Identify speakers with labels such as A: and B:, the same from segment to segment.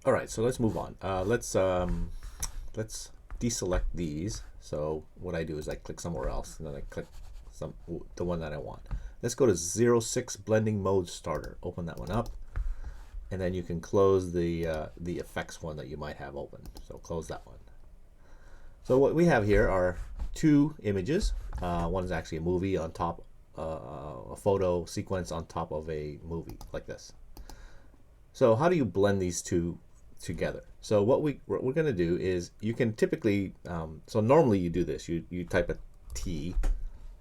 A: All right, so let's move on. Let's deselect these. So what I do is I click somewhere else, and then I click the one that I want. Let's go to 06 Blending Mode Starter. Open that one up, and then you can close the effects one that you might have open. So close that one. So what we have here are two images. One is actually a movie on top, a photo sequence on top of a movie like this. So how do you blend these two together? So what we're going to do is you can typically, so normally you do this. You type a T.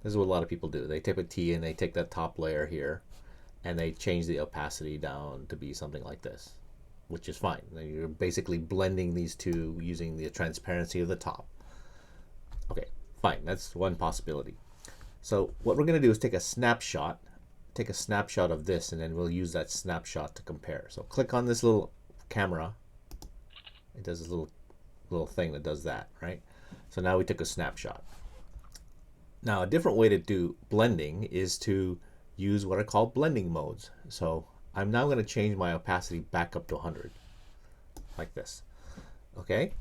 A: This is what a lot of people do. They type a T and they take that top layer here and they change the opacity down to be something like this, which is fine. You're basically blending these two using the transparency of the top. Okay, fine. That's one possibility. So what we're going to do is take a snapshot of this, and then we'll use that snapshot to compare. So click on this little camera. It does this little thing that does that, right? So now we took a snapshot. Now a different way to do blending is to use what are called blending modes. So I'm now going to change my opacity back up to 100, like this. Okay?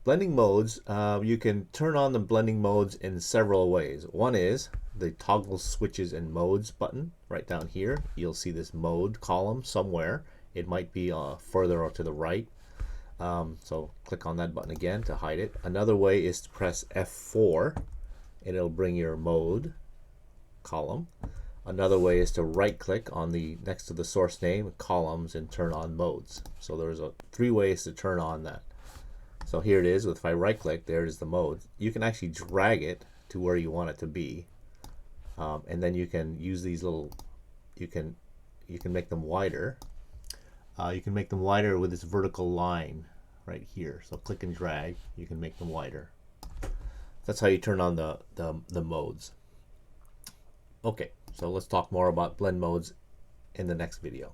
A: Blending modes, you can turn on the blending modes in several ways. One is the toggle switches and modes button right down here. You'll see this mode column somewhere. It might be further or to the right. So click on that button again to hide it. Another way is to press F4 and it'll bring your mode column. Another way is to right click on the next to the source name, columns, and turn on modes. So there's three ways to turn on that. So here it is. If I right click, there's the mode. You can actually drag it to where you want it to be, and then you can use these little. You can make them wider. You can make them wider with this vertical line right here. So click and drag. You can make them wider. That's how you turn on the modes. Okay, so let's talk more about blend modes in the next video.